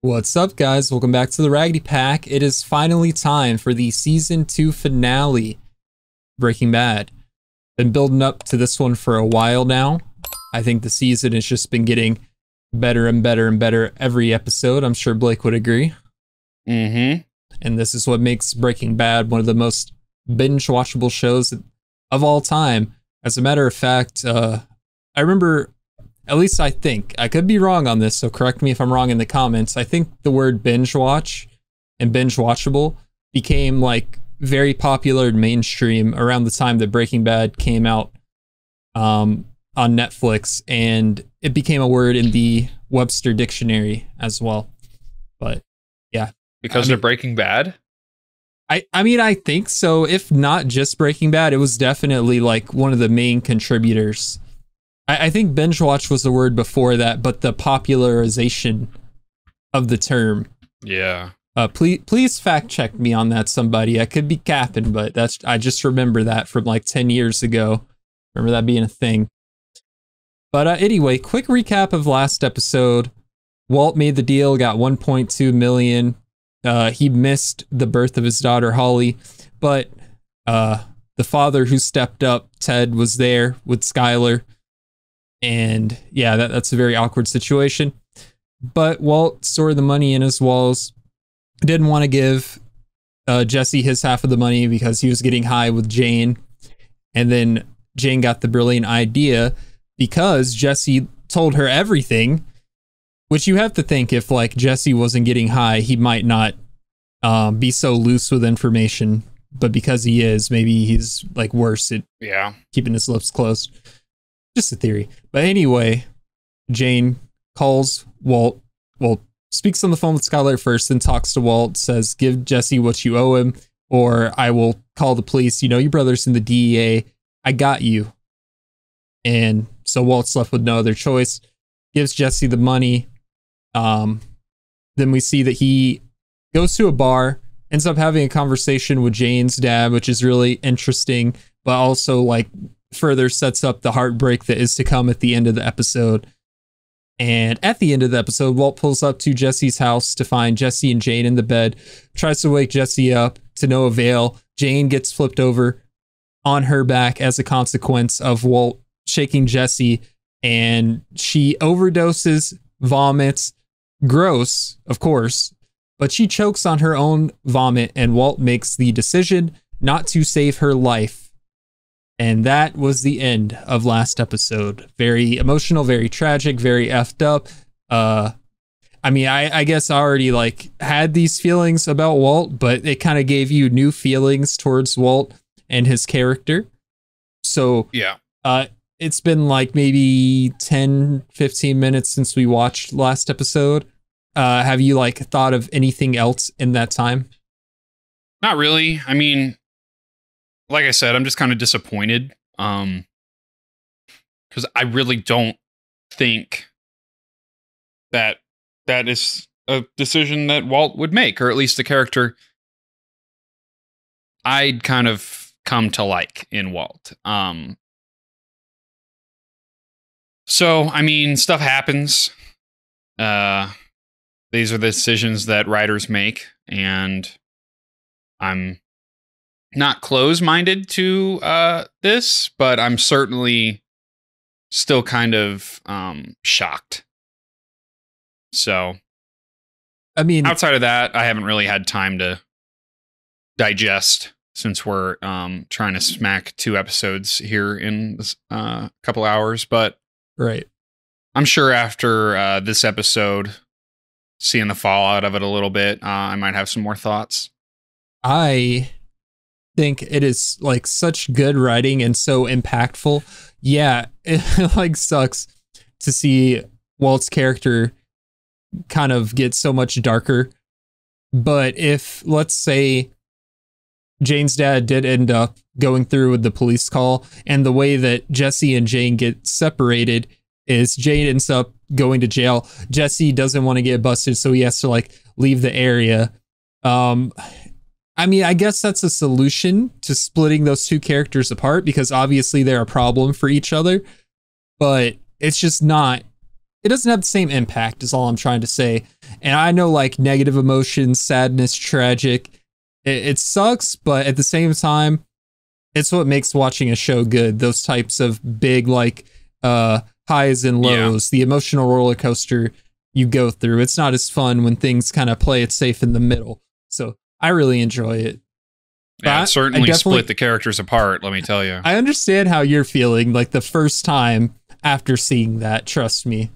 What's up, guys? Welcome back to the Raggedy Pack. It is finally time for the Season 2 finale, Breaking Bad. Been building up to this one for a while now. I think the season has just been getting better and better and better every episode. I'm sure Blake would agree. Mm-hmm. And this is what makes Breaking Bad one of the most binge-watchable shows of all time. As a matter of fact, I remember... At least I think. I could be wrong on this, so correct me if I'm wrong in the comments. I think the word binge watch and binge watchable became like very popular and mainstream around the time that Breaking Bad came out on Netflix, and it became a word in the Webster dictionary as well. But yeah. Because they're Breaking Bad? I mean, I think so. If not just Breaking Bad, it was definitely like one of the main contributors. I think binge watch was the word before that, but the popularization of the term. Yeah. Please fact check me on that, somebody. I could be capping, but I just remember that from like 10 years ago. Remember that being a thing. But anyway, quick recap of last episode. Walt made the deal, got 1.2 million. He missed the birth of his daughter Holly, but the father who stepped up, Ted, was there with Skylar. And yeah, that's a very awkward situation. But Walt stored the money in his walls. Didn't want to give Jesse his half of the money because he was getting high with Jane. And then Jane got the brilliant idea because Jesse told her everything, which you have to think if like Jesse wasn't getting high, he might not be so loose with information. But because he is, maybe he's like worse at keeping his lips closed. Just a theory. But anyway, Jane calls Walt. Well, speaks on the phone with Skylar first, then talks to Walt, says, give Jesse what you owe him, or I will call the police. You know, your brother's in the DEA. I got you. And so Walt's left with no other choice. Gives Jesse the money. Then we see that he goes to a bar, ends up having a conversation with Jane's dad, which is really interesting, but also like further sets up the heartbreak that is to come at the end of the episode. And at the end of the episode, Walt pulls up to Jesse's house to find Jesse and Jane in the bed, tries to wake Jesse up to no avail. Jane gets flipped over on her back as a consequence of Walt shaking Jesse, and she overdoses, vomits. Gross, of course, but she chokes on her own vomit, and Walt makes the decision not to save her life. And that was the end of last episode. Very emotional, very tragic, very effed up. I mean, I guess I already like had these feelings about Walt, but it kind of gave you new feelings towards Walt and his character. So yeah, it's been like maybe 10, 15 minutes since we watched last episode. Have you like thought of anything else in that time? Not really. I mean, like I said, I'm just kind of disappointed because I really don't think that is a decision that Walt would make, or at least the character I'd kind of come to like in Walt. So, I mean, stuff happens. These are the decisions that writers make, and I'm not close-minded to this, but I'm certainly still kind of shocked. So, I mean, outside of that, I haven't really had time to digest since we're trying to smack 2 episodes here in a couple hours. But right, I'm sure after this episode, seeing the fallout of it a little bit, I might have some more thoughts. I think it is like such good writing and so impactful. Yeah, it like sucks to see Walt's character kind of get so much darker. But if, let's say, Jane's dad did end up going through with the police call, and the way that Jesse and Jane get separated is Jane ends up going to jail. Jesse doesn't want to get busted, so he has to like leave the area. I mean, I guess that's a solution to splitting those two characters apart, because obviously they're a problem for each other, but it's just not it doesn't have the same impact is all I'm trying to say. And I know like negative emotions, sadness, tragic, it sucks, but at the same time, it's what makes watching a show good. Those types of big like highs and lows, the emotional roller coaster you go through. It's not as fun when things kind of play it safe in the middle. So I really enjoy it. Yeah, it certainly split the characters apart, let me tell you. I understand how you're feeling like the first time after seeing that, trust me.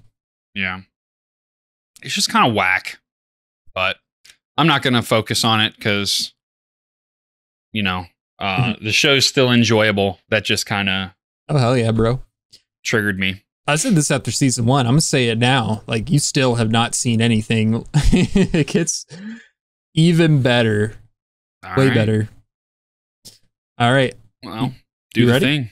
Yeah. It's just kind of whack, but I'm not going to focus on it because, you know, the show's still enjoyable. That just kind of... Oh, hell yeah, bro. Triggered me. I said this after season 1. I'm going to say it now. Like, you still have not seen anything. It gets even better. Way better. All right. Well, do the thing.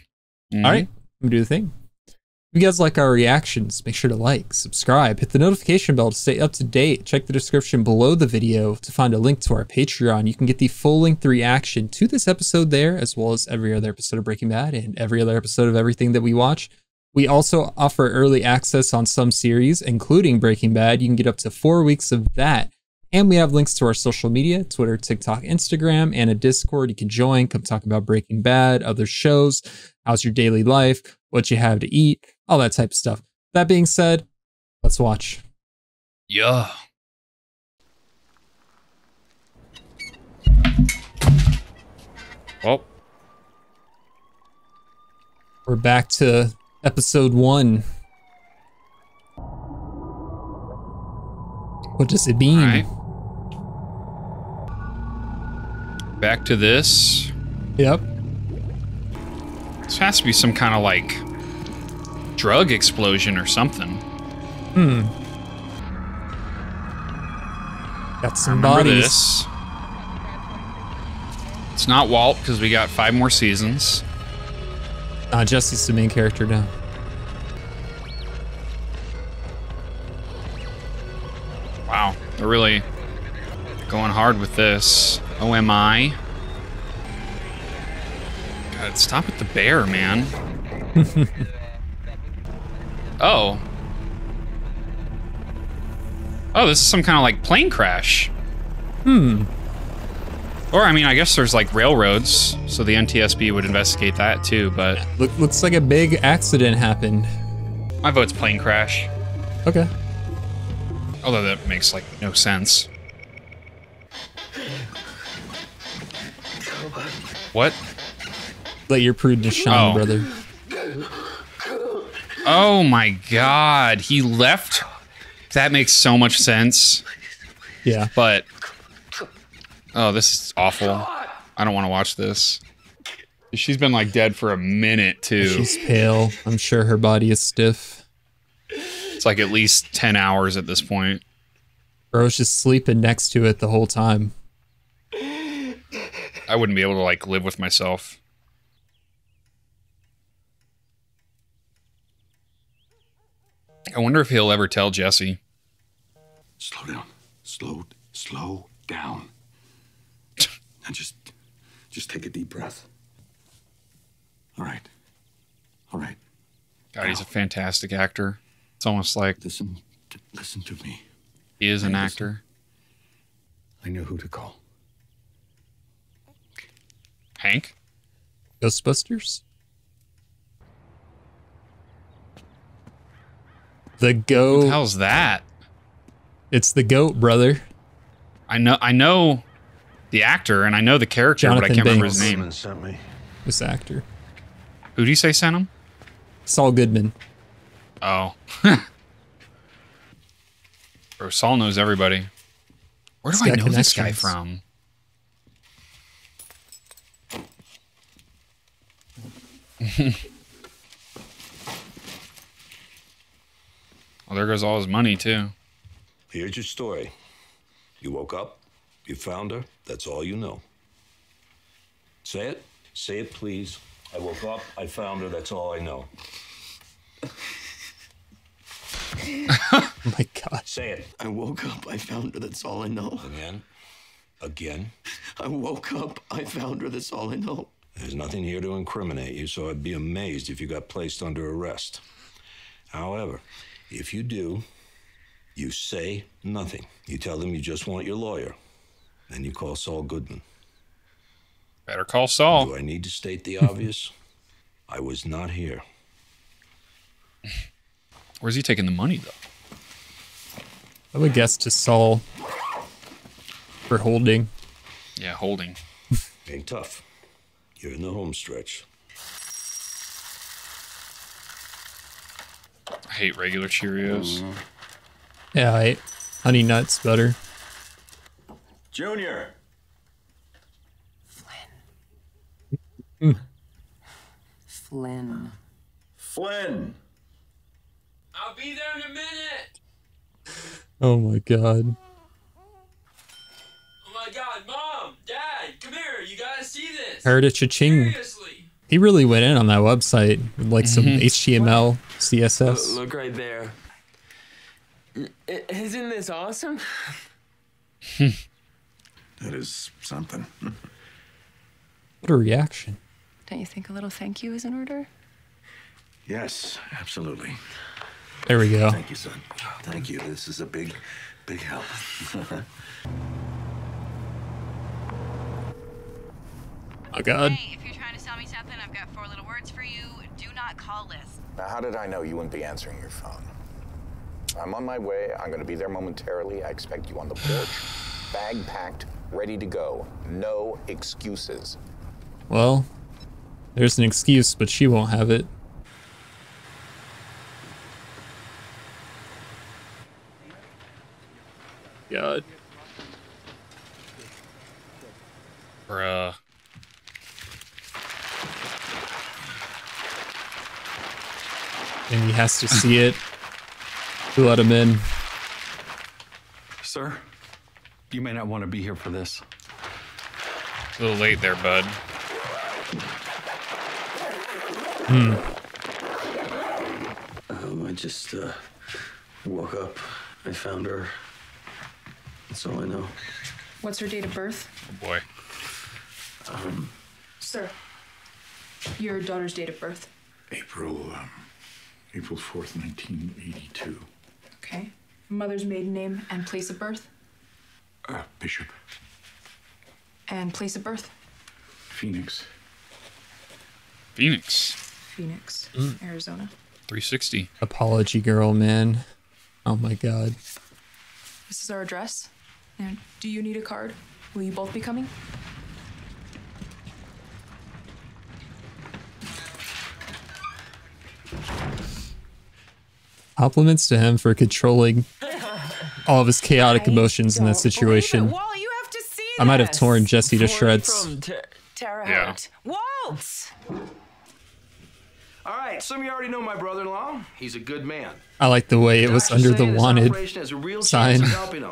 All right. I'm going to do the thing. If you guys like our reactions, make sure to like, subscribe, hit the notification bell to stay up to date. Check the description below the video to find a link to our Patreon. You can get the full-length reaction to this episode there, as well as every other episode of Breaking Bad and every other episode of everything that we watch. We also offer early access on some series, including Breaking Bad. You can get up to 4 weeks of that. And we have links to our social media, Twitter, TikTok, Instagram, and a Discord. You can join, come talk about Breaking Bad, other shows, how's your daily life, what you have to eat, all that type of stuff. That being said, let's watch. Yeah. Well, we're back to episode 1. What does it mean? Right. Back to this. Yep. This has to be some kind of like drug explosion or something. Got some bodies. This. It's not Walt because we got 5 more seasons. Jesse's the main character now. Wow, they're really going hard with this. OMI. God, stop with the bear, man. Oh. Oh, this is some kind of like plane crash. Or, I mean, I guess there's like railroads, so the NTSB would investigate that too, but... Looks like a big accident happened. My vote's plane crash. Okay. Although that makes like no sense. What? Let your prudence shine, brother. Oh my god, he left? That makes so much sense. Yeah. But... Oh, this is awful. I don't want to watch this. She's been like dead for a minute too. She's pale. I'm sure her body is stiff. It's like at least 10 hours at this point. Bro's just sleeping next to it the whole time. I wouldn't be able to like live with myself. I wonder if he'll ever tell Jesse. Slow down. Slow down. And just take a deep breath. All right. God, he's a fantastic actor. It's almost like Listen to me. he is an actor. I know who to call. Hank? Ghostbusters? The goat. What the hell's that? It's the goat, brother. I know the actor and I know the character, but I can't remember his name. This actor. Who do you say sent him? Saul Goodman. Oh. Bro, Saul knows everybody. Where do I know this guy from? Well, there goes all his money, too. Here's your story. You woke up, you found her, that's all you know. Say it. Say it, please. I woke up, I found her, that's all I know. Oh my God. Say it. I woke up, I found her, that's all I know. Again. I woke up, I found her, that's all I know. There's nothing here to incriminate you, so I'd be amazed if you got placed under arrest. However, If you do, you say nothing. You tell them you just want your lawyer. Then you call Saul Goodman. Better call Saul. Do I need to state the obvious? I was not here. Where's he taking the money, though? I would guess to Saul for holding. Yeah, holding. Ain't tough. You're in the home stretch. I hate regular Cheerios. Yeah, I ate Honey Nuts better. Junior! Flynn. Flynn! I'll be there in a minute. Oh my god. Oh my god, Mom, Dad, come here. You gotta see this. Heard it cha-ching. Seriously. He really went in on that website with like some HTML, CSS. Look right there. Isn't this awesome? That is something. What a reaction. Don't you think a little thank you is in order? Yes, absolutely. There we go. Thank you, son. Thank you. This is a big, big help. Oh god. Hey, if you're trying to sell me something, I've got 4 little words for you. Do not call this. Now, how did I know you wouldn't be answering your phone? I'm on my way. I'm going to be there momentarily. I expect you on the porch. Bag packed, ready to go. No excuses. Well, there's an excuse, but she won't have it. God. Bruh. And he has to see it to let him in. Sir, you may not want to be here for this. A little late there, bud. I just woke up. I found her. That's all I know. What's her date of birth? Oh boy. Sir, your daughter's date of birth. April 4th, 1982. Okay. Mother's maiden name and place of birth? Bishop. And place of birth? Phoenix. Phoenix. Phoenix, Arizona. 360. Apology girl, man. Oh my god. This is our address. And do you need a card? Will you both be coming? Compliments to him for controlling all of his chaotic emotions in that situation. Walt, you have to see I might have this. torn Jesse to 40 shreds. From Terre Yeah. Haute. Walt! All right, some of you already know my brother-in-law. He's a good man. I like the way it was Doctor's under the saying this wanted operation has a real sign. chance of helping him.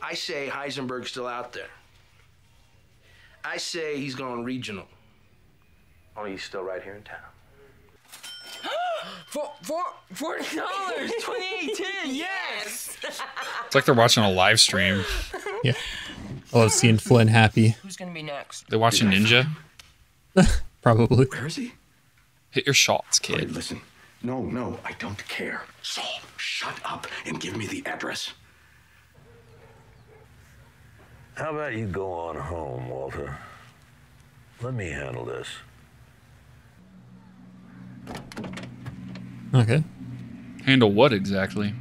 I say Heisenberg's still out there. I say he's gone regional. Only he's still right here in town. $40, 2018, yes! It's like they're watching a live stream. Yeah. I love seeing Flynn happy. Who's gonna be next? They're watching Ninja. Probably. Where is he? Hit your shots, Wait, kid. listen. No, I don't care. Saul, shut up and give me the address. How about you go on home, Walter? Let me handle this. Okay. Handle what exactly?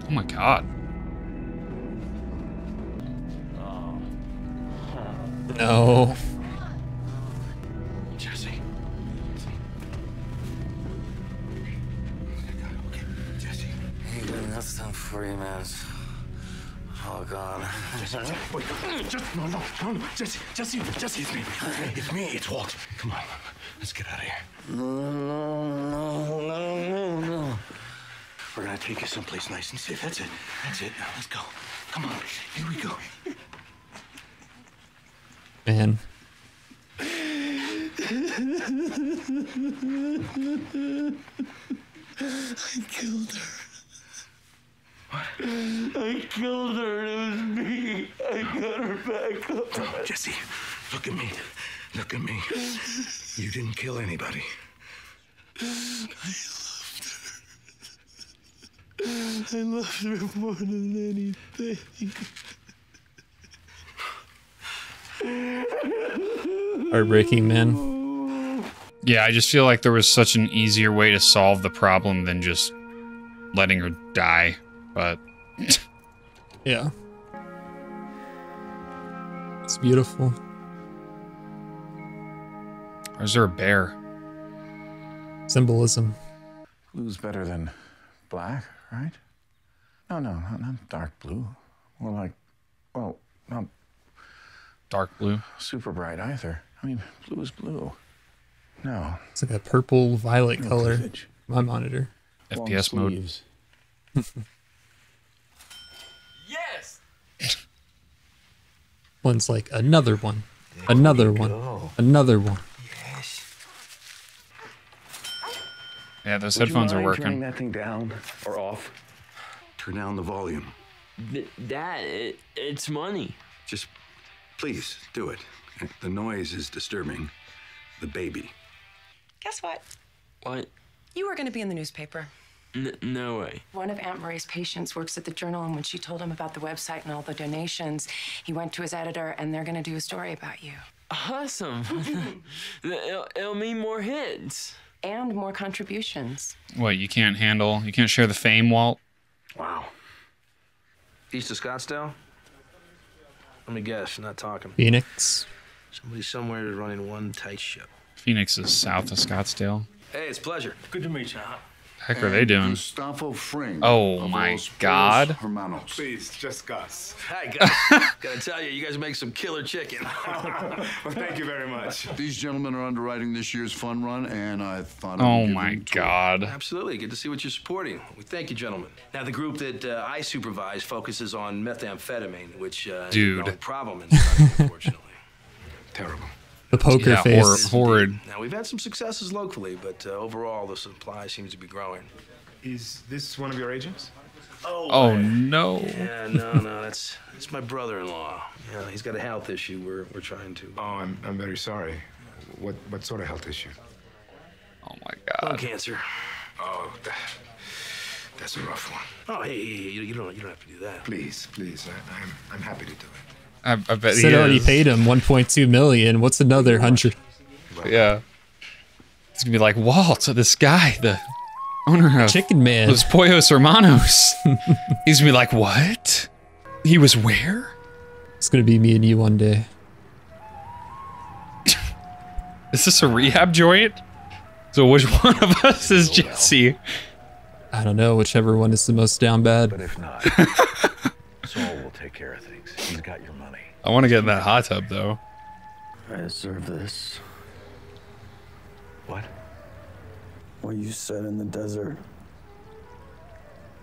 Oh my god. No. Jesse. Okay. Jesse. Ain't got nothing for you, man. Oh, God. Jesse, wait. Just, no. Jesse, it's me. It's Walt. Come on. Let's get out of here. No. We're gonna take you someplace nice and safe. That's it. Now let's go. Come on. Here we go. Man. I killed her. I killed her. It was me. I got her back up. Jesse, look at me. You didn't kill anybody. I loved her more than anything. Heartbreaking, man. Yeah, I just feel like there was such an easier way to solve the problem than just letting her die. But Yeah. It's beautiful. or is there a bear? Symbolism. Blue's better than black, right? No, not dark blue. More like, well, not Dark blue. super bright either. I mean, blue is blue. No. It's like a purple violet No color. cleavage. My monitor. Long FPS mode. sleeves. Yes! One's like another one. Another one. Another one. Yeah, those Would you headphones are mind turning working. that thing down or off? Turn down the volume. Dad, it's money. Just please do it. The noise is disturbing the baby. Guess what? What? You were going to be in the newspaper. No way. One of Aunt Marie's patients works at the Journal, and when she told him about the website and all the donations, he went to his editor, and they're going to do a story about you. Awesome. it'll mean more hits. And more contributions. What, you can't share the fame, Walt? Wow. East of Scottsdale? Let me guess, you're not talking. Phoenix. Somebody somewhere is running one tight ship. Phoenix is south of Scottsdale. Hey, it's a pleasure. Good to meet you. Heck are they doing? Gustavo Fring. Oh my God. Hermanos. Please, just Gus. Hi, guys. Gotta tell you, you guys make some killer chicken. Well, thank you very much. These gentlemen are underwriting this year's fun run, and I thought Oh I'd give my them a tour. God. Absolutely. Good to see what you're supporting. We thank you, gentlemen. Now, the group that I supervise focuses on methamphetamine, which is a Dude. growing problem in the country, unfortunately. Terrible. The poker Yeah, face. horrid. Now, we've had some successes locally, but overall, the supply seems to be growing. Is this one of your agents? Oh no. Yeah, no, that's my brother-in-law. Yeah, he's got a health issue. We're trying to. Oh, I'm very sorry. What sort of health issue? Oh my Lung God. cancer. Oh, that's a rough one. Oh, hey, you don't have to do that. Please, I'm happy to do it. I bet he Said already is. paid him 1.2 million. What's another 100? Yeah. It's gonna be like, Walt, this guy, the owner of Chicken Man. Los Pollos Hermanos. He's gonna be like, what? He was where? It's gonna be me and you one day. Is this a rehab joint? So which one of us is Jesse? I don't know. Whichever one is the most down bad. But if not, Saul will take care of things. He's got your money. I want to get in that hot tub though. I deserve this. What? What you said in the desert.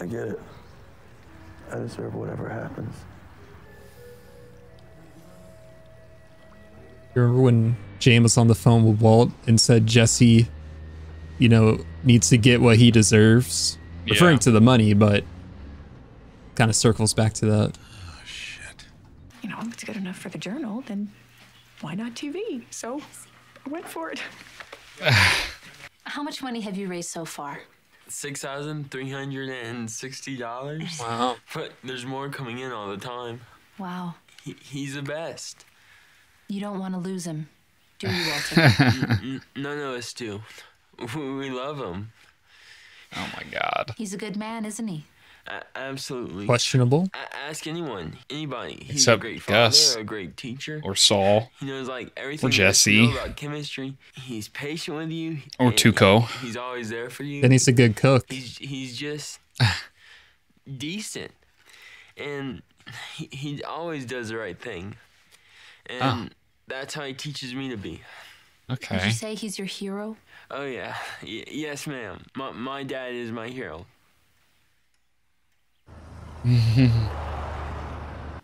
I get it. I deserve whatever happens. You remember when Jane was on the phone with Walt and said Jesse, you know, needs to get what he deserves? Yeah. Referring to the money, but kind of circles back to that. You know, if it's good enough for the Journal, then why not TV? So I went for it. How much money have you raised so far? $6,360. Wow. But there's more coming in all the time. Wow. He's the best. You don't want to lose him, do you, Walter? None of us do. We love him. Oh my God. He's a good man, isn't he? Absolutely. Questionable. Ask anyone, anybody. He's Except a great Gus. father, a great teacher. Or Saul. He knows like everything Or there is to Jesse. know about chemistry. He's patient with you. Or and Tuco. He's always there for you. Then he's a good cook. He's just decent, and he always does the right thing, and that's how he teaches me to be. Would you Okay. say he's your hero? Oh yeah, yes, ma'am. My dad is my hero.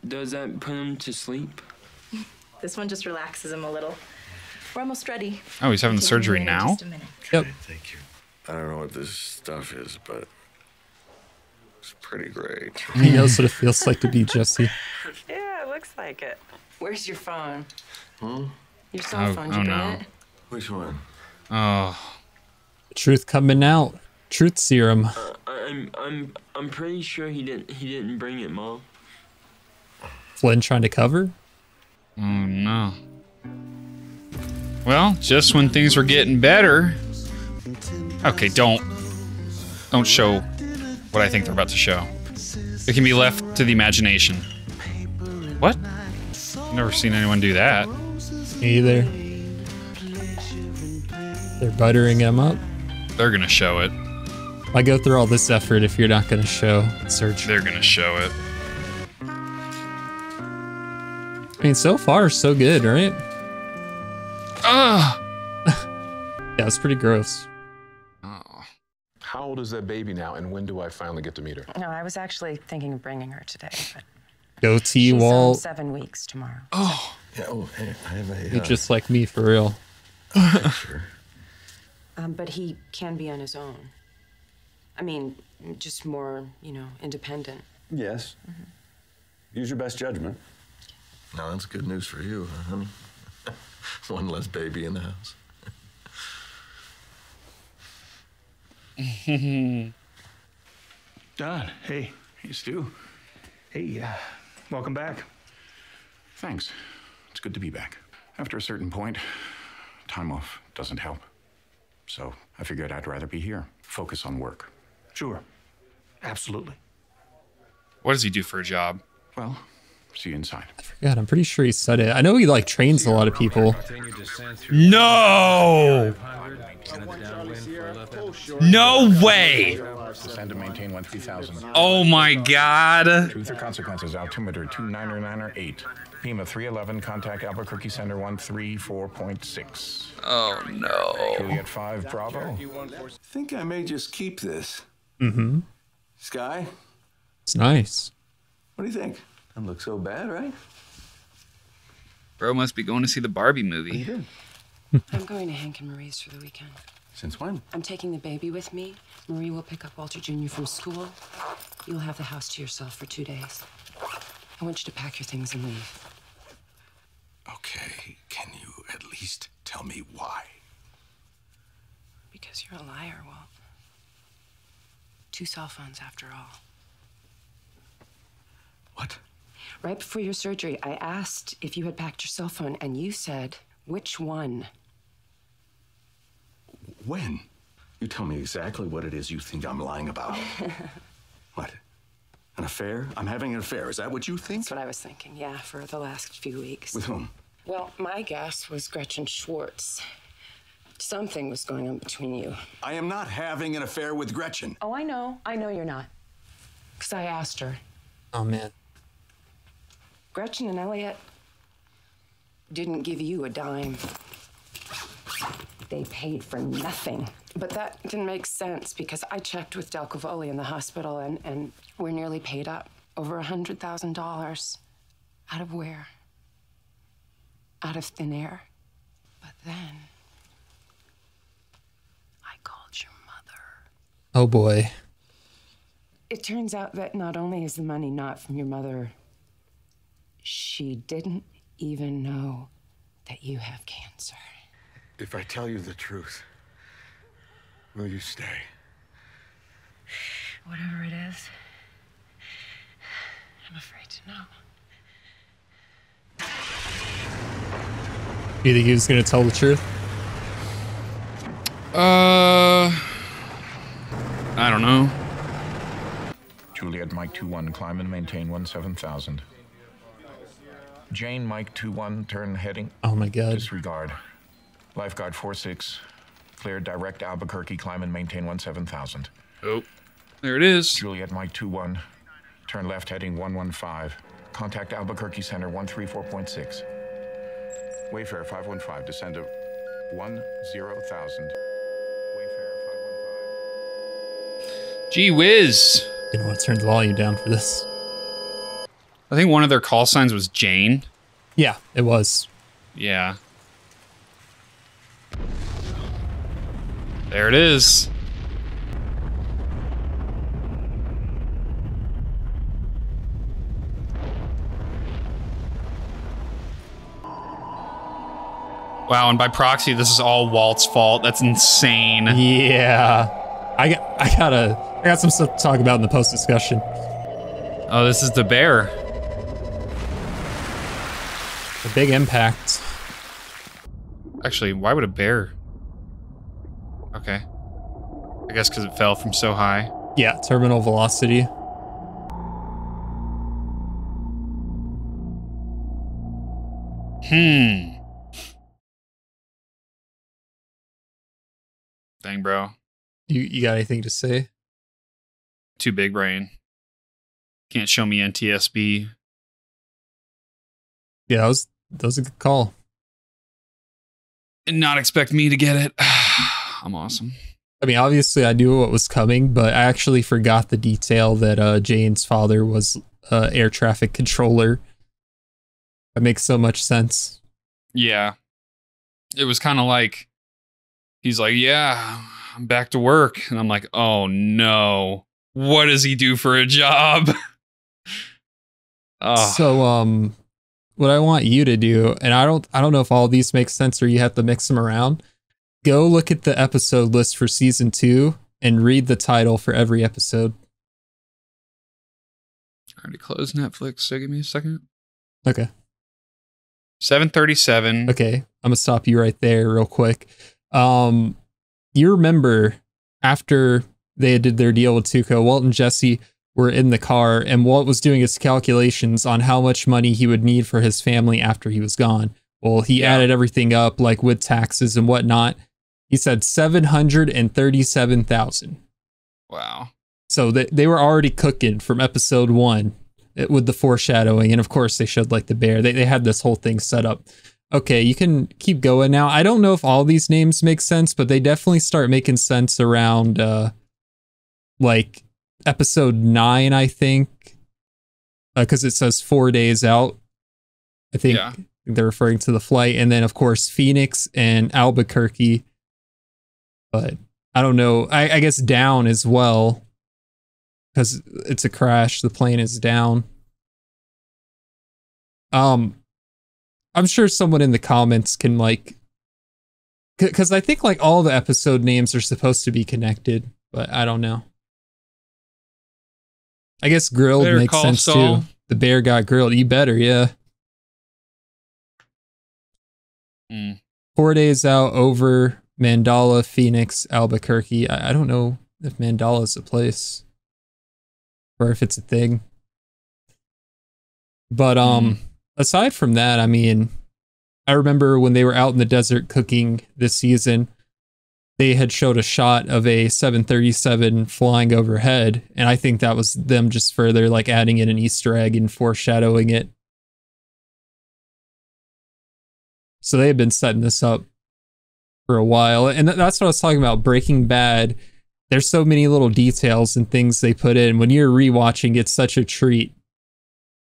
Does that put him to sleep? This one just relaxes him a little. We're almost ready. Oh, he's having the Taking surgery you in now? just a minute. Yep. Thank you. I don't know what this stuff is, but it's pretty great. He knows what it feels like to be Jesse. Yeah, it looks like it. Where's your phone? Huh? Your cell phone, did you bring it? Which one? Oh. Truth coming out. Truth serum. I'm pretty sure he didn't bring it, Mom. Flynn trying to cover? Oh no. Well, just when things were getting better. Okay, don't show what I think they're about to show. It can be left to the imagination. What? Never seen anyone do that. Me either. They're buttering him up. They're gonna show it. Why go through all this effort if you're not gonna show surgery? They're gonna show it. I mean, so far, so good, right? Ugh! Yeah, it's pretty gross. How old is that baby now, and when do I finally get to meet her? No, I was actually thinking of bringing her today, but Goatee she's Walt. 7 weeks tomorrow. Oh. Yeah, oh, hey, I have a... You're just like me, for real. Sure. But he can be on his own. I mean, just more, independent. Yes. Use your best judgment. No, that's good news for you, huh, honey? One less baby in the house. Don, hey, Stu. Hey, welcome back. Thanks. It's good to be back. After a certain point, time off doesn't help. So I figured I'd rather be here, focus on work. Sure. Absolutely. What does he do for a job? Well, see you inside. God, I'm pretty sure he said it. I know he like trains a lot of people. No! No way! Descend to maintain 13,000. Oh my god. Truth or consequences, altimeter 29998. Pima 311, contact Albuquerque Center 134.6. Oh no. Juliet 5, Bravo. Think I may just keep this. Mm-hmm. Sky, It's nice. what do you think? Doesn't look so bad, right? Bro must be going to see the Barbie movie. I'm going to Hank and Marie's for the weekend. Since when? I'm taking the baby with me. Marie will pick up Walter Jr. from school. You'll have the house to yourself for 2 days. I want you to pack your things and leave. Okay, can you at least tell me why? Because you're a liar, Walt. 2 cell phones, after all. What? Right before your surgery, I asked if you had packed your cell phone, and you said, which one? When? You tell me exactly what it is you think I'm lying about. What? An affair? I'm having an affair. Is that what you think? That's what I was thinking, yeah, for the last few weeks. With whom? Well, my guess was Gretchen Schwartz. Something was going on between you. I am not having an affair with Gretchen. Oh, I know. I know you're not. Because I asked her. Oh, man. Gretchen and Elliot didn't give you a dime. They paid for nothing. But that didn't make sense because I checked with Del Cavoli in the hospital and we're nearly paid up. Over $100,000. Out of where? Out of thin air. But then I called your mother. Oh boy. It turns out that not only is the money not from your mother, she didn't even know that you have cancer. If I tell you the truth, will you stay? Whatever it is, I'm afraid to know. You think he was gonna tell the truth? I don't know. Juliet Mike 21, climb and maintain 17,000. Jane Mike 21, turn heading. Oh my god. Disregard. Lifeguard 46, clear direct Albuquerque, climb and maintain 17,000. Oh, there it is. Juliet Mike 21, turn left heading 115. Contact Albuquerque Center 134.6. Wayfarer 515, descend to 10,000. Gee whiz. Didn't want to turn the volume down for this. I think one of their call signs was Jane. Yeah, it was. Yeah. There it is. Wow, and by proxy, this is all Walt's fault. That's insane. Yeah. I got some stuff to talk about in the post discussion. Oh, this is the bear. A big impact. Actually, why would a bear? Okay. I guess because it fell from so high. Yeah, terminal velocity. Dang, bro. You got anything to say? Too big brain. Can't show me NTSB. Yeah, that was a good call. And not expect me to get it. I'm awesome. I mean, obviously I knew what was coming, but I actually forgot the detail that Jane's father was air traffic controller. That makes so much sense. Yeah. It was kind of like, he's like, yeah, I'm back to work. And I'm like, oh no. What does he do for a job? Oh. So, what I want you to do, and I don't know if all these make sense or you have to mix them around. Go look at the episode list for season 2 and read the title for every episode. I already closed Netflix, so give me a second. Okay. 737. Okay, I'm gonna stop you right there real quick. You remember after they did their deal with Tuco, Walt and Jesse were in the car, and Walt was doing his calculations on how much money he would need for his family after he was gone. Well, he added everything up, like with taxes and whatnot. He said $737,000. Wow. So they were already cooking from episode 1 with the foreshadowing. And of course they showed like the bear. They had this whole thing set up. Okay, you can keep going now. I don't know if all these names make sense, but they definitely start making sense around like episode 9, I think. Because it says 4 days out. I think they're referring to the flight. And then of course Phoenix and Albuquerque. But I don't know. I guess down as well. Because it's a crash. The plane is down. I'm sure someone in the comments can like... Because I think like all the episode names are supposed to be connected. But I don't know. I guess grilled Better makes sense Saul. too. The bear got grilled. You better, yeah. 4 days out over Mandala, Phoenix, Albuquerque. I don't know if Mandala is a place or if it's a thing. But aside from that, I mean, I remember when they were out in the desert cooking this season, they had showed a shot of a 737 flying overhead, and I think that was them just further like adding in an Easter egg and foreshadowing it. So they had been setting this up for a while. And that's what I was talking about. Breaking Bad. There's so many little details and things they put in. When you're rewatching, it's such a treat.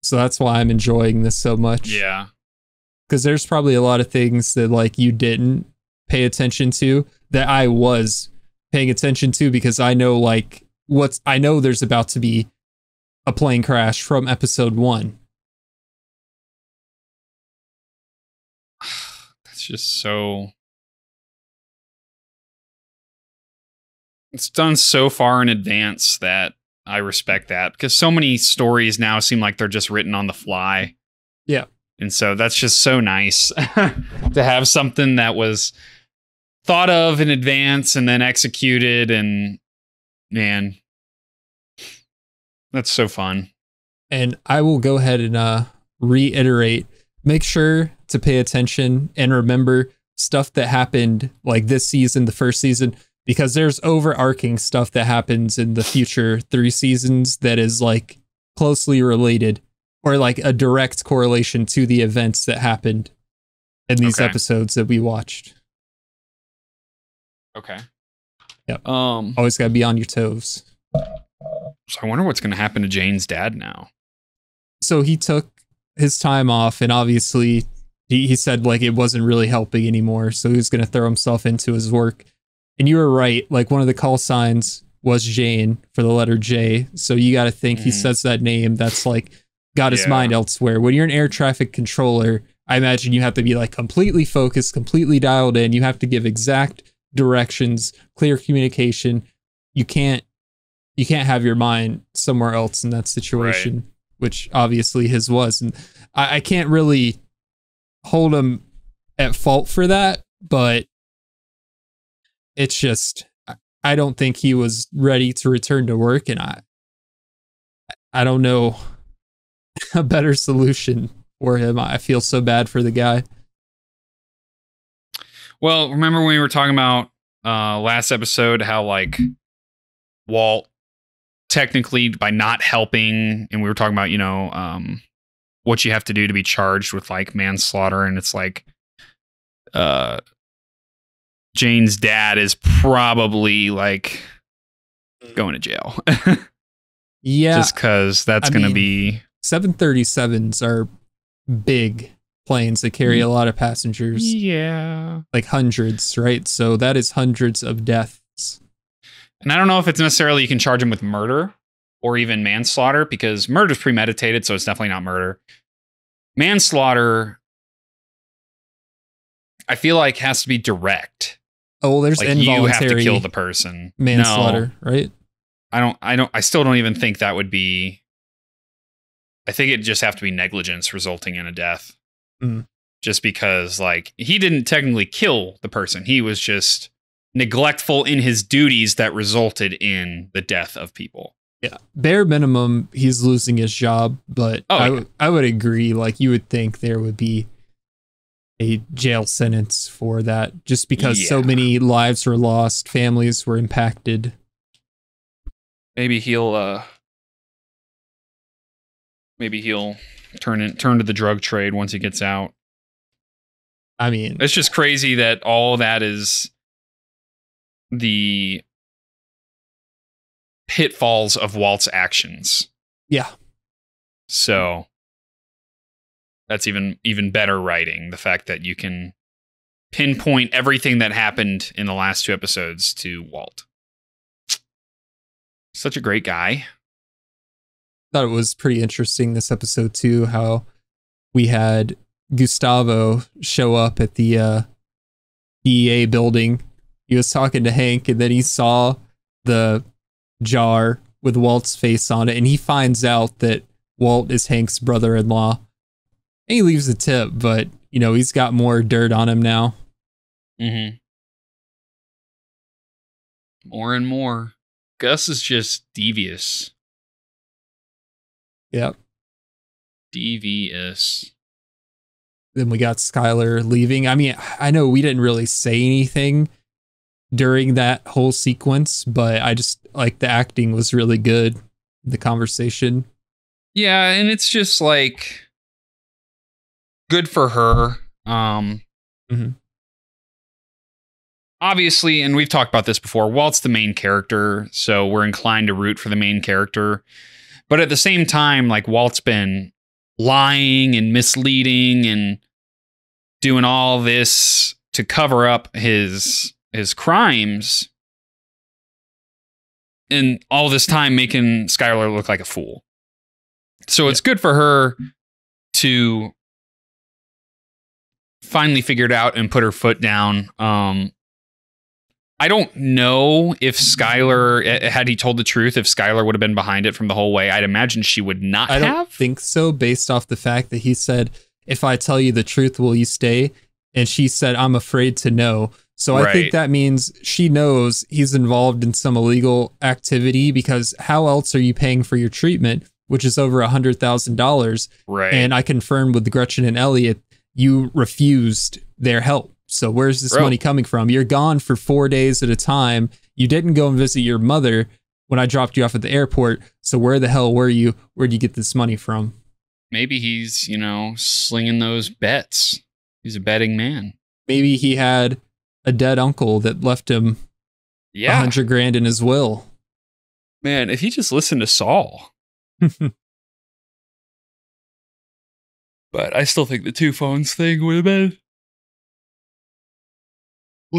So that's why I'm enjoying this so much. Yeah. Because there's probably a lot of things that like you didn't pay attention to that I was paying attention to because I know like I know there's about to be a plane crash from episode 1. That's just so... It's done so far in advance that I respect that because so many stories now seem like they're just written on the fly. Yeah. And so that's just so nice to have something that was thought of in advance and then executed. And man, that's so fun. And I will go ahead and reiterate, make sure to pay attention and remember stuff that happened like this season, the first season, because there's overarching stuff that happens in the future 3 seasons that is like closely related or like a direct correlation to the events that happened in these episodes that we watched. Okay. Yep. Always got to be on your toes. So I wonder what's going to happen to Jane's dad now. So he took his time off and obviously he said like it wasn't really helping anymore. So he was going to throw himself into his work. And you were right. Like one of the call signs was Jane for the letter J. So you got to think he says that name. That's like got his mind elsewhere. When you're an air traffic controller, I imagine you have to be like completely focused, completely dialed in. You have to give exact directions, clear communication. You can't have your mind somewhere else in that situation, which obviously his was. And I can't really hold him at fault for that, but it's just, I don't think he was ready to return to work, and I don't know a better solution for him. I feel so bad for the guy. Well, remember when we were talking about last episode how like Walt technically by not helping, and we were talking about, you know, what you have to do to be charged with like manslaughter, and it's like Jane's dad is probably like going to jail. Yeah. Just because that's going to be... 737s are big planes that carry a lot of passengers. Yeah. Like hundreds, right? So that is hundreds of deaths. And I don't know if it's necessarily you can charge him with murder or even manslaughter, because murder is premeditated, so it's definitely not murder. Manslaughter, I feel like, has to be direct. Oh, well, there's like involuntary you have to kill the person. manslaughter, right? I still don't even think that would be. I think it'd just have to be negligence resulting in a death. Mm. Just because, like, he didn't technically kill the person. He was just neglectful in his duties that resulted in the death of people. Yeah. Bare minimum, he's losing his job, but I would agree. Like, you would think there would be a jail sentence for that, just because so many lives were lost, families were impacted. Maybe he'll turn to the drug trade once he gets out. I mean, it's just crazy that all that is the pitfalls of Walt's actions. Yeah. So that's even better writing. The fact that you can pinpoint everything that happened in the last 2 episodes to Walt. Such a great guy. Thought it was pretty interesting this episode too, how we had Gustavo show up at the DEA building. He was talking to Hank, and then he saw the jar with Walt's face on it, and he finds out that Walt is Hank's brother-in-law. And he leaves a tip, but you know, he's got more dirt on him now. Mm-hmm. More and more. Gus is just devious. Yep. Devious. Then we got Skylar leaving. I mean, I know we didn't really say anything during that whole sequence, but I just like the acting was really good. The conversation. Yeah, and it's just like good for her. Obviously, and we've talked about this before, Walt's the main character, so we're inclined to root for the main character. But at the same time, like, Walt's been lying and misleading and doing all this to cover up his crimes, and all this time making Skylar look like a fool. So it's good for her to finally figure it out and put her foot down. I don't know if Skylar, had he told the truth, if Skylar would have been behind it from the whole way. I'd imagine she would not have. I don't think so, based off the fact that he said, if I tell you the truth, will you stay? And she said, I'm afraid to know. So I think that means she knows he's involved in some illegal activity, because how else are you paying for your treatment, which is over $100,000? Right. And I confirmed with Gretchen and Elliot, you refused their help. So where's this money coming from? You're gone for 4 days at a time. You didn't go and visit your mother when I dropped you off at the airport. So where the hell were you? Where'd you get this money from? Maybe he's, slinging those bets. He's a betting man. Maybe he had a dead uncle that left him $100,000 in his will. Man, if he just listened to Saul. But I still think the 2 phones thing would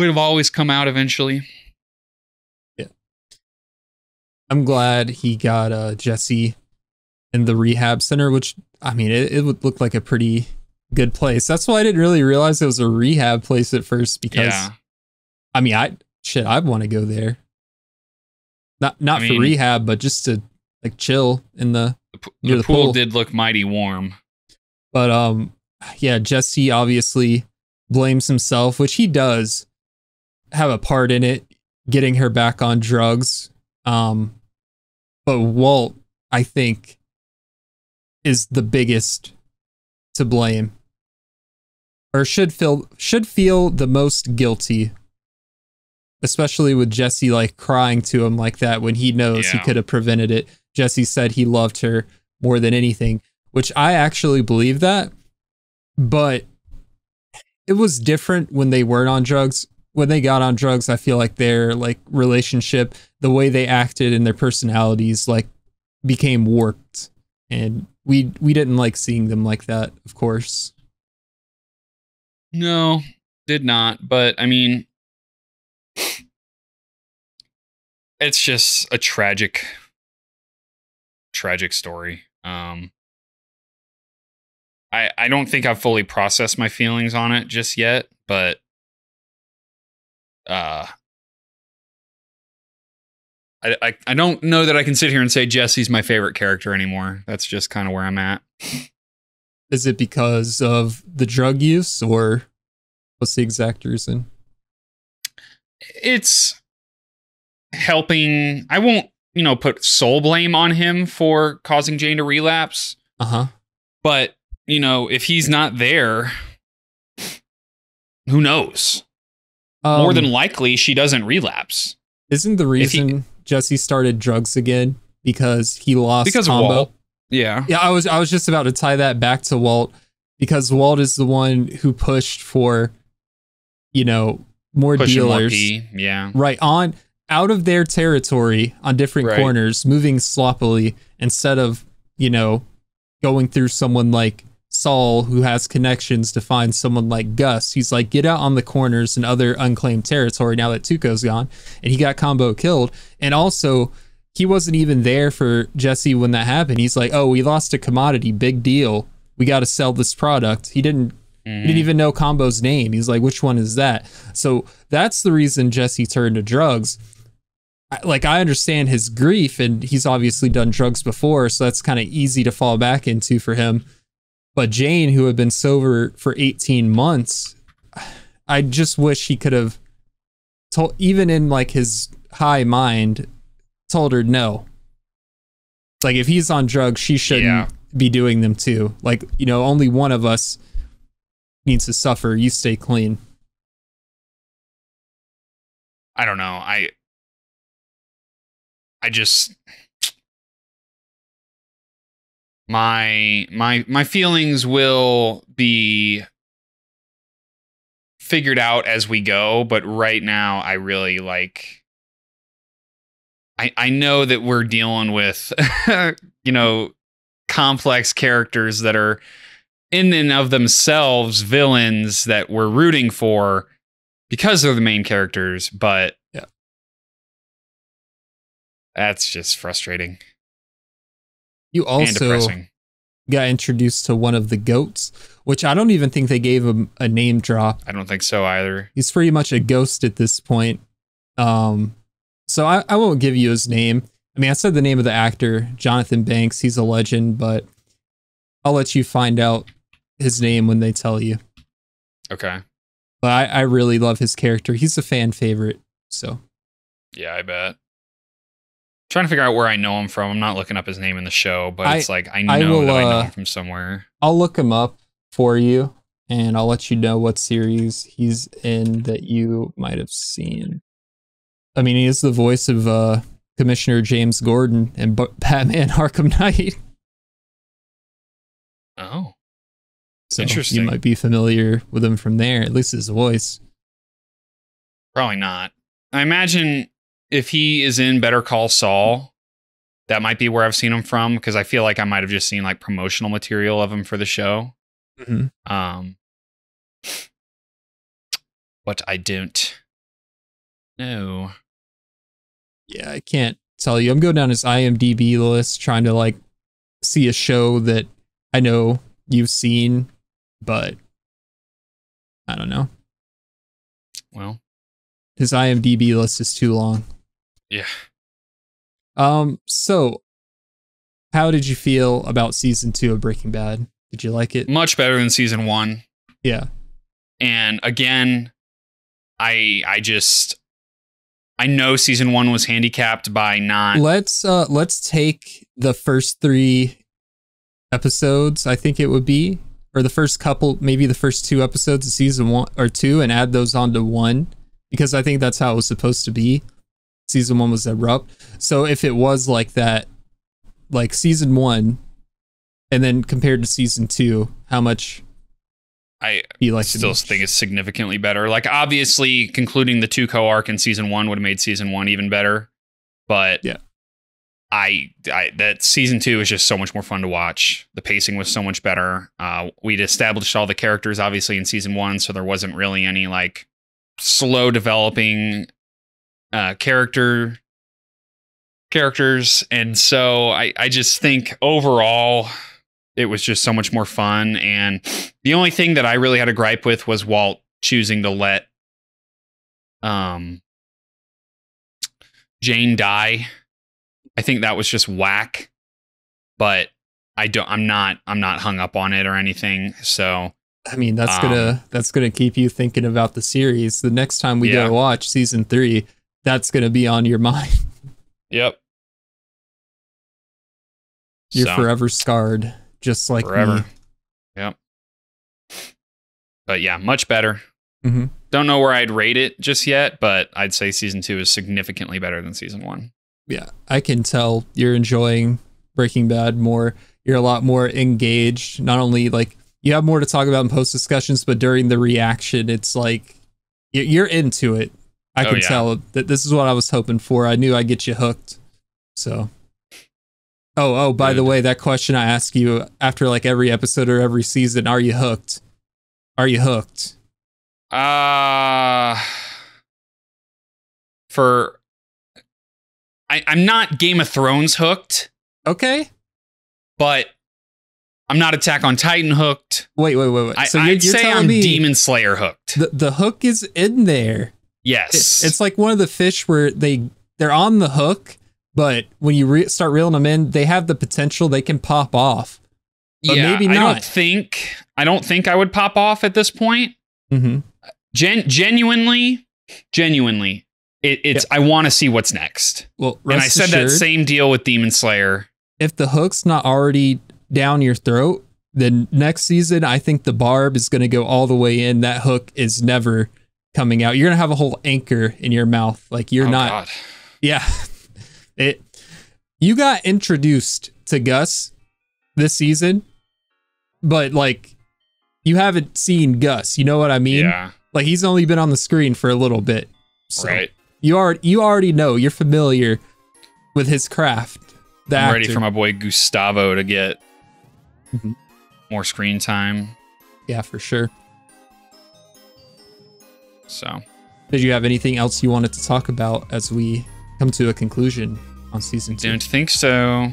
have always come out eventually. Yeah. I'm glad he got Jesse in the rehab center, which, I mean, it would look like a pretty good place. That's why I didn't really realize it was a rehab place at first, because I mean, I'd want to go there. Not for rehab, but just to like chill in the pool did look mighty warm. But yeah, Jesse obviously blames himself, which he does have a part in it, getting her back on drugs. But Walt, I think, is the biggest to blame, or should feel the most guilty, especially with Jesse like crying to him like that when he knows he could have prevented it. Jesse said he loved her more than anything, which I actually believe that, but it was different when they weren't on drugs. When they got on drugs, I feel like their like relationship, the way they acted and their personalities like became warped, and we didn't like seeing them like that, of course. No, did not. But I mean, it's just a tragic story. I don't think I've fully processed my feelings on it just yet, but I don't know that I can sit here and say Jesse's my favorite character anymore. That's just kind of where I'm at. Is it because of the drug use, or what's the exact reason? It's helping. I won't, put sole blame on him for causing Jane to relapse. But, if he's not there, who knows? More than likely, she doesn't relapse. Isn't the reason Jesse started drugs again because he lost because Combo? Of Walt? Yeah. I was just about to tie that back to Walt, because Walt is the one who pushed for, more Pushing dealers. More pee. Yeah. Right, out of their territory on different corners, moving sloppily instead of, going through someone like Saul, who has connections to find someone like Gus. He's like, get out on the corners and other unclaimed territory now that Tuco's gone, and he got Combo killed. And also, he wasn't even there for Jesse when that happened. He's like, oh, we lost a commodity, big deal, we got to sell this product. He didn't even know Combo's name. He's like, which one is that? So that's the reason Jesse turned to drugs. Like, I understand his grief, and he's obviously done drugs before, so that's kind of easy to fall back into for him. But Jane, who had been sober for 18 months, I just wish he could have told, even in like his high mind, told her no. Like, if he's on drugs, she shouldn't be doing them too. Like, only one of us needs to suffer. You stay clean. I don't know. I just my feelings will be figured out as we go, but right now I really I know that we're dealing with complex characters that are in and of themselves villains that we're rooting for because they're the main characters, but that's just frustrating. You also got introduced to one of the goats, which I don't even think they gave him a name drop. I don't think so either. He's pretty much a ghost at this point. So I won't give you his name. I mean, I said the name of the actor, Jonathan Banks. He's a legend, but I'll let you find out his name when they tell you. Okay. But I really love his character. He's a fan favorite. So yeah, I bet. Trying to figure out where I know him from. I'm not looking up his name in the show, but it's like I know him from somewhere. I'll look him up for you, and I'll let you know what series he's in that you might have seen. I mean, he is the voice of Commissioner James Gordon in Batman Arkham Knight. Oh. So interesting. You might be familiar with him from there, at least his voice. Probably not. I imagine if he is in Better Call Saul, that might be where I've seen him from, because I feel like I might have just seen like promotional material of him for the show. But I don't know. Yeah, I can't tell you. I'm going down his IMDb list trying to like see a show that I know you've seen, but I don't know. Well, his IMDb list is too long. Yeah. So how did you feel about season 2 of Breaking Bad? Did you like it? Much better than season 1. Yeah. And again, I know season 1 was handicapped by not. Let's take the first 3 episodes, I think it would be, or the first couple, maybe the first 2 episodes of season 1 or 2, and add those onto 1, because I think that's how it was supposed to be. Season 1 was abrupt. So if it was like that, like season 1, and then compared to season 2, how much? I still think it's significantly better. Like, obviously, concluding the Tuco arc in season 1 would have made season 1 even better. But yeah, that season 2 is just so much more fun to watch. The pacing was so much better. We'd established all the characters, obviously, in season 1, so there wasn't really any like slow developing characters. And so I just think overall it was just so much more fun. And the only thing that I really had a gripe with was Walt choosing to let Jane die. I think that was just whack, but I'm not hung up on it or anything. So I mean, that's gonna keep you thinking about the series. The next time we go watch season 3, that's gonna be on your mind. Yep. You're forever scarred, just like forever. me. Yep. But yeah, much better. Mm-hmm. Don't know where I'd rate it just yet, but I'd say season 2 is significantly better than season 1. Yeah, I can tell you're enjoying Breaking Bad more. You're a lot more engaged. Not only like you have more to talk about in post discussions, but during the reaction, it's like you're into it. I can tell that this is what I was hoping for. I knew I'd get you hooked. So, by the way, that question I ask you after like every episode or every season, are you hooked? Are you hooked? I'm not Game of Thrones hooked. Okay. But I'm not Attack on Titan hooked. Wait. So I'd say I'm Demon Slayer hooked. The hook is in there. Yes. It's like one of the fish where they're on the hook, but when you start reeling them in, they have the potential they can pop off. But maybe not. I don't think I would pop off at this point. Mm-hmm. Genuinely, I want to see what's next. Well, and I said that same deal with Demon Slayer. If the hook's not already down your throat, then next season, I think the barb is going to go all the way in. That hook is never coming out. You're going to have a whole anchor in your mouth. Like you're not. God. Yeah. You got introduced to Gus this season, but like you haven't seen Gus. You know what I mean? Yeah. Like he's only been on the screen for a little bit. So right. You already know. You're familiar with his craft. I'm ready for my boy Gustavo to get more screen time. Yeah, for sure. So, did you have anything else you wanted to talk about as we come to a conclusion on season 2? Don't think so.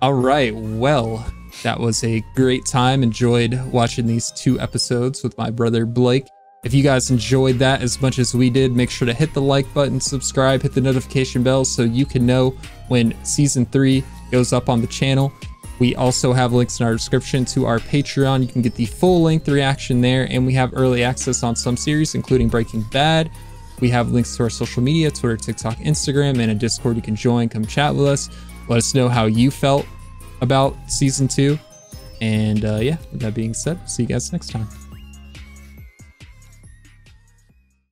All right. Well, that was a great time. Enjoyed watching these 2 episodes with my brother Blake. If you guys enjoyed that as much as we did, make sure to hit the like button, subscribe, hit the notification bell so you can know when season 3 goes up on the channel. We also have links in our description to our Patreon. You can get the full-length reaction there, and we have early access on some series, including Breaking Bad. We have links to our social media, Twitter, TikTok, Instagram, and a Discord you can join. Come chat with us. Let us know how you felt about season 2. And yeah, with that being said, see you guys next time.